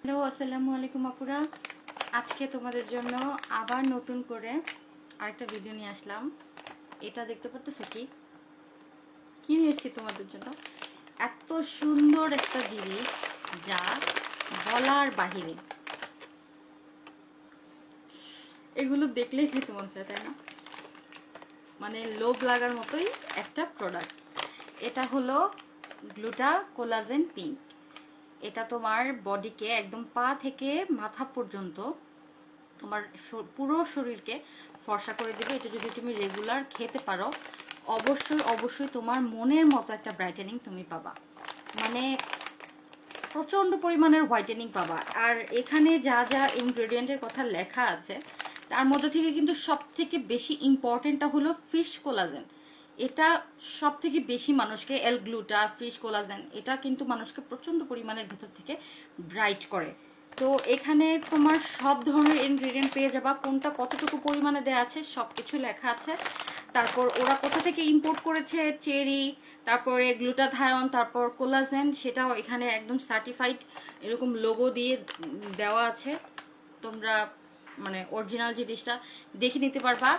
Hello, আসসালামু আলাইকুম আপুরা। আজকে তোমাদের জন্য আবার নতুন করে আরেকটা ভিডিও নিয়ে আসলাম। এটা দেখতে পারতেছো কি নিয়ে এসেছি তোমাদের জন্য? এত সুন্দর একটা জিনিস যা বলার বাহিরে। এগুলো দেখলেই খেতে মন চায়, তাই না? মানে লোভ লাগার মতোই একটা প্রোডাক্ট। এটা হলো গ্লুটা কোলাজেন পিঙ্ক। এটা তোমার বডিকে একদম পা থেকে মাথা পর্যন্ত তোমার পুরো শরীরকে ফর্সা করে দেবে। এটা যদি তুমি রেগুলার খেতে পারো অবশ্যই অবশ্যই তোমার মনের মতো একটা ব্রাইটেনিং তুমি পাবা, মানে প্রচণ্ড পরিমাণের হোয়াইটেনিং পাবা। আর এখানে যা যা ইনগ্রেডিয়েন্টের কথা লেখা আছে তার মধ্যে থেকে কিন্তু সব থেকে বেশি ইম্পর্টেন্টটা হলো ফিশ কোলাজেন। এটা সব থেকে বেশি মানুষকে গ্লুটা ফিশ কোলাজেন এটা কিন্তু মানুষকে প্রচণ্ড পরিমাণের ভিতর থেকে ব্রাইট করে। তো এখানে তোমার সব ধরনের ইনগ্রেডিয়েন্ট পেয়ে যাবা, কোনটা কতটুকু পরিমাণে দেওয়া আছে সব কিছু লেখা আছে। তারপর ওরা কোথা থেকে ইম্পোর্ট করেছে, চেরি, তারপরে গ্লুটাথায়ন, তারপর কোলাজেন, সেটাও এখানে একদম সার্টিফাইড এরকম লোগো দিয়ে দেওয়া আছে। তোমরা মানে অরিজিনাল জিনিসটা দেখে নিতে পারবা।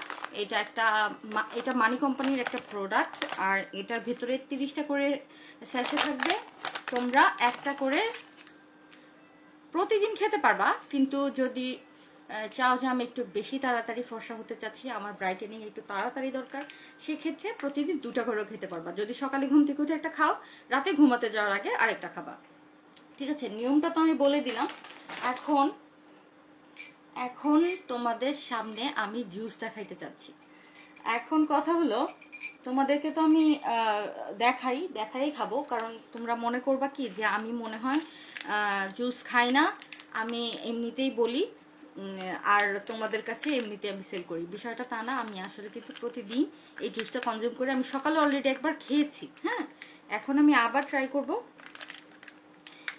এটা মানি কোম্পানির একটা প্রোডাক্ট। আর এটার ভেতরে 30টা করে স্যাশে থাকবে। তোমরা একটা করে প্রতিদিন খেতে পারবা, কিন্তু যদি চাও যে আমি একটু বেশি তাড়াতাড়ি ফর্সা হতে চাচ্ছি, আমার ব্রাইটেনিং একটু তাড়াতাড়ি দরকার, সেক্ষেত্রে প্রতিদিন 2টা করেও খেতে পারবা। যদি সকালে ঘুম থেকে উঠে একটা খাও, রাতে ঘুমাতে যাওয়ার আগে আরেকটা খাবা। ঠিক আছে, নিয়মটা তো আমি বলে দিলাম। এখন তোমাদের সামনে আমি জুসটা খাইতে চাচ্ছি। এখন কথা হলো, তোমাদেরকে তো আমি দেখাই খাবো, কারণ তোমরা মনে করবা কি যে আমি মনে হয় জুস খাই না, আমি এমনিতেই বলি আর তোমাদের কাছে এমনিতে আমি সেল করি। বিষয়টা তা না, আমি আসলে কিন্তু প্রতিদিন এই জুসটা কনজিউম করে আমি সকালে অলরেডি একবার খেয়েছি। হ্যাঁ, এখন আমি আবার ট্রাই করব।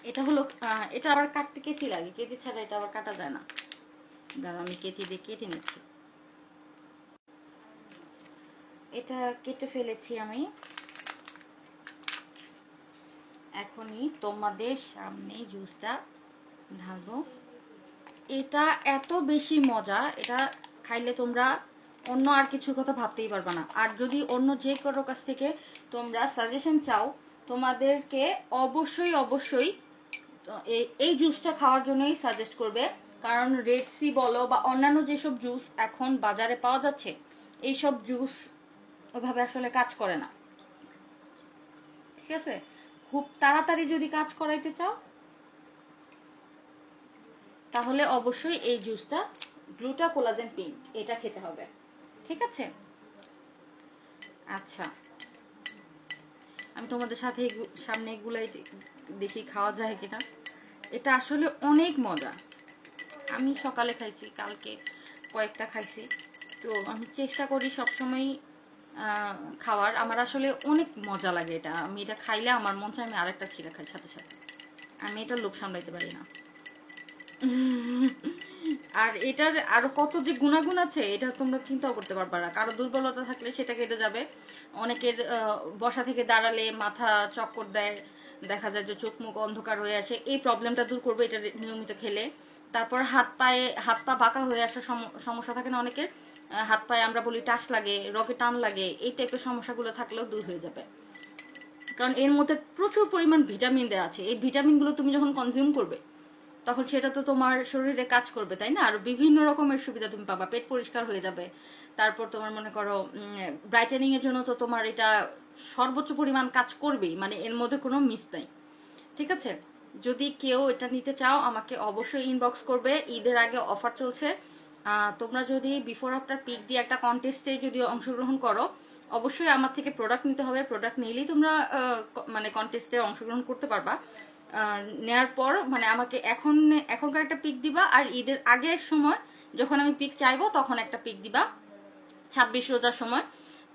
এটা হলো এটা আবার কাটতে কেচি লাগে, কেচি ছাড়া এটা আবার কাটা যায় না। দাঁড়া, আমি কেচি দিয়ে কেটে নিচ্ছি। এটা কেটে ফেলেছি আমি। এখনই তোমাদের সামনে জুসটা ঢালবো। এটা এত বেশি মজা, এটা খাইলে তোমরা অন্য আর কিছুর কথা ভাবতেই পারবা না। আর যদি অন্য যে কারো কাছ থেকে তোমরা সাজেশন চাও, তোমাদেরকে অবশ্যই অবশ্যই এই জুসটা খাওয়ার জন্যই সাজেস্ট করবে। কারণ রেড সি বলো বা অন্যান্য যেসব জুস এখন বাজারে পাওয়া যাচ্ছে, এইসব জুস ওইভাবে আসলে কাজ করে না। ঠিক আছে, খুব তাড়াতাড়ি যদি কাজ করাইতে চাও তাহলে অবশ্যই এই জুসটা গ্লুটা কোলাজেন পিঙ্ক এটা খেতে হবে। ঠিক আছে, আচ্ছা আমি তোমাদের সামনে এগুলাই দেখি খাওয়া যায় কিনা। এটা আসলে অনেক মজা। আমি সকালে খাইছি, কালকে কয়েকটা খাইছি। তো আমি চেষ্টা করি সবসময় খাওয়ার। আমার আসলে অনেক মজা লাগে এটা। আমি এটা খাইলে আমার মন চায় আমি আরেকটা ছিঁড়ে খাই সাথে সাথে। আমি এটা লোভ সামলাইতে পারি না। আর এটার আরো কত যে গুণাগুণ আছে এটা তোমরা চিন্তাও করতে পারবা না। কারো দুর্বলতা থাকলে সেটা কেটে যাবে। অনেকের বসা থেকে দাঁড়ালে মাথা চক্কর দেয়, দেখা যায় যে চোখ মুখ অন্ধকার হয়ে আসে, এই প্রবলেমটা দূর করবে এটা নিয়মিত খেলে। তারপর হাত পা বাঁকা হয়ে আসার সমস্যা থাকে না অনেকের, হাত পায়ে আমরা বলি টাস লাগে, রগে টান লাগে, এই টাইপের সমস্যাগুলো থাকলেও দূর হয়ে যাবে। কারণ এর মধ্যে প্রচুর পরিমাণ ভিটামিন দেওয়া আছে। এই ভিটামিনগুলো তুমি যখন কনজিউম করবে তখন সেটা তো তোমার শরীরে কাজ করবে, তাই না? আর বিভিন্ন রকমের সুবিধা তুমি পাবা, পেট পরিষ্কার হয়ে যাবে। তারপর তোমার মনে করো ব্রাইটেনিং এর জন্য তো তোমার এটা সর্বোচ্চ পরিমাণ কাজ করবেই, মানে এর মধ্যে কোনো মিস নাই। ঠিক আছে, যদি কেউ এটা নিতে চাও আমাকে অবশ্যই ইনবক্স করবে। ঈদের আগে অফার চলছে। তোমরা যদি বিফোর আফটার পিক দিয়ে একটা কন্টেস্টে যদি অংশগ্রহণ করো, অবশ্যই আমার থেকে প্রোডাক্ট নিতে হবে। প্রোডাক্ট নিলেই তোমরা মানে কন্টেস্টে অংশগ্রহণ করতে পারবা। নেয়ার পর মানে আমাকে এখনকার একটা পিক দিবা, আর ঈদের আগের সময় যখন আমি পিক চাইবো তখন একটা পিক দিবা 26 রোজার সময়।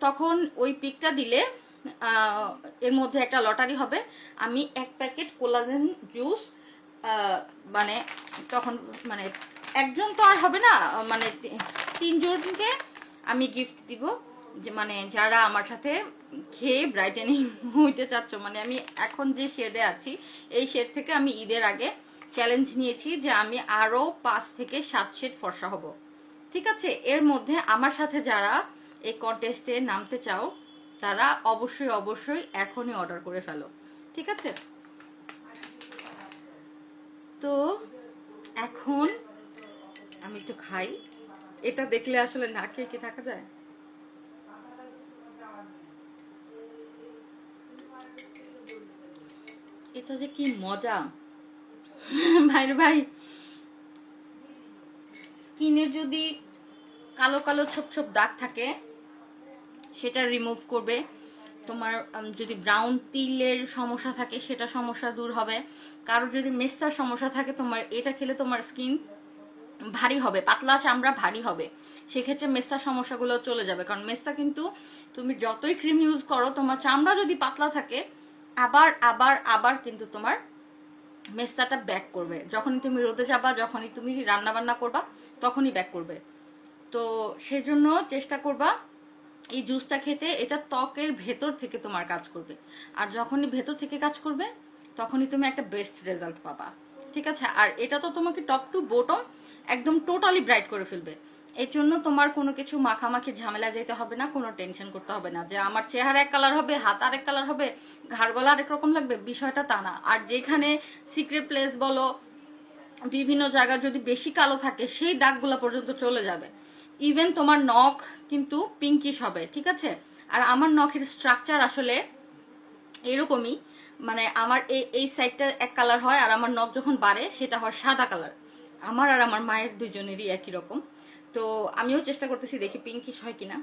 তখন ওই পিকটা দিলে এর মধ্যে একটা লটারি হবে। আমি 1 প্যাকেট কোলাজেন জুস মানে তখন মানে একজন তো আর হবে না, মানে 3 জনকে আমি গিফট দিব, যে মানে যারা আমার সাথে খেয়ে ব্রাইটেনিং হইতে চাচ্ছ। মানে আমি এখন যে শেডে আছি এই শেড থেকে আমি ঈদের আগে চ্যালেঞ্জ নিয়েছি যে আমি আরও 5 থেকে 7 শেড ফর্সা হব। ঠিক আছে, এর মধ্যে আমার সাথে যারা এই কন্টেস্টে নামতে চাও তারা অবশ্যই অবশ্যই এখনই অর্ডার করে ফেলো। ঠিক আছে, তো এখন আমি একটু খাই। এটা দেখলে আসলে না খেয়ে কি থাকা যায়? এটা যে কি মজা ভাইরে ভাই। স্কিনের যদি কালো কালো ছোপ ছোপ দাগ থাকে সেটা রিমুভ করবে। তোমার যদি ব্রাউন তিলের সমস্যা থাকে সেটা সমস্যা দূর হবে। কারো যদি মেস্তার সমস্যা থাকে তোমার এটা খেলে তোমার স্কিন ভারী হবে, পাতলা চামড়া ভারী হবে, সেক্ষেত্রে মেস্তার সমস্যাগুলো চলে যাবে। কারণ মেস্তা কিন্তু তুমি যতই ক্রিম ইউজ করো তোমার চামড়া যদি পাতলা থাকে আবার আবার আবার কিন্তু তোমার মেস্তাটা ব্যাক করবে। যখনই তুমি রোদে যাবা, যখনই তুমি রান্না বান্না করবা তখনই ব্যাক করবে। তো সেজন্য চেষ্টা করবা এই জুসটা খেতে। এটা ত্বকের ভেতর থেকে তোমার কাজ করবে, আর যখনই ভেতর থেকে কাজ করবে তখনই তুমি একটা বেস্ট রেজাল্ট পাবা। ঠিক আছে, আর এটা তো তোমাকে টপ টু বটম একদম টোটালি ব্রাইট করে ফেলবে। এর জন্য তোমার কোনো কিছু মাখামাখি ঝামেলা যেতে হবে না, কোনো টেনশন করতে হবে না যে আমার চেহারা এক কালার হবে, হাত আরেক কালার হবে, ঘাড় গলা আরেক রকম লাগবে, বিষয়টা তা না। আর যেখানে সিক্রেট প্লেস বলো বিভিন্ন জায়গা যদি বেশি কালো থাকে সেই দাগগুলো পর্যন্ত চলে যাবে। ইভেন তোমার নখ কিন্তু পিঙ্কিশ হবে। ঠিক আছে, আর আমার নখের স্ট্রাকচার আসলে এরকমই, মানে আমার এই সাইডটা এক কালার হয় আর আমার নখ যখন বাড়ে সেটা হয় সাদা কালার। আমার আর আমার মায়ের দুজনেরই একই রকম। তো আমিও চেষ্টা করতেছি দেখি পিঙ্কিশ হয় কিনা।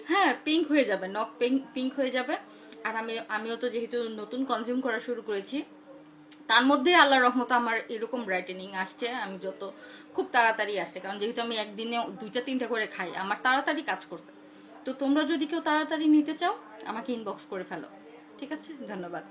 হ্যাঁ, পিঙ্ক হয়ে যাবে, নখ পিঙ্ক হয়ে যাবে। আর আমিও তো যেহেতু নতুন কনজিউম করা শুরু করেছি তার মধ্যে আল্লাহর রহমতে আমার এরকম ব্রাইটেনিং আসছে। আমি যত খুব তাড়াতাড়ি আসছে, কারণ যেহেতু আমি একদিনে 2টা 3টা করে খাই, আমার তাড়াতাড়ি কাজ করছে। তো তোমরা যদি কেউ তাড়াতাড়ি নিতে চাও আমাকে ইনবক্স করে ফেলো। ঠিক আছে, ধন্যবাদ।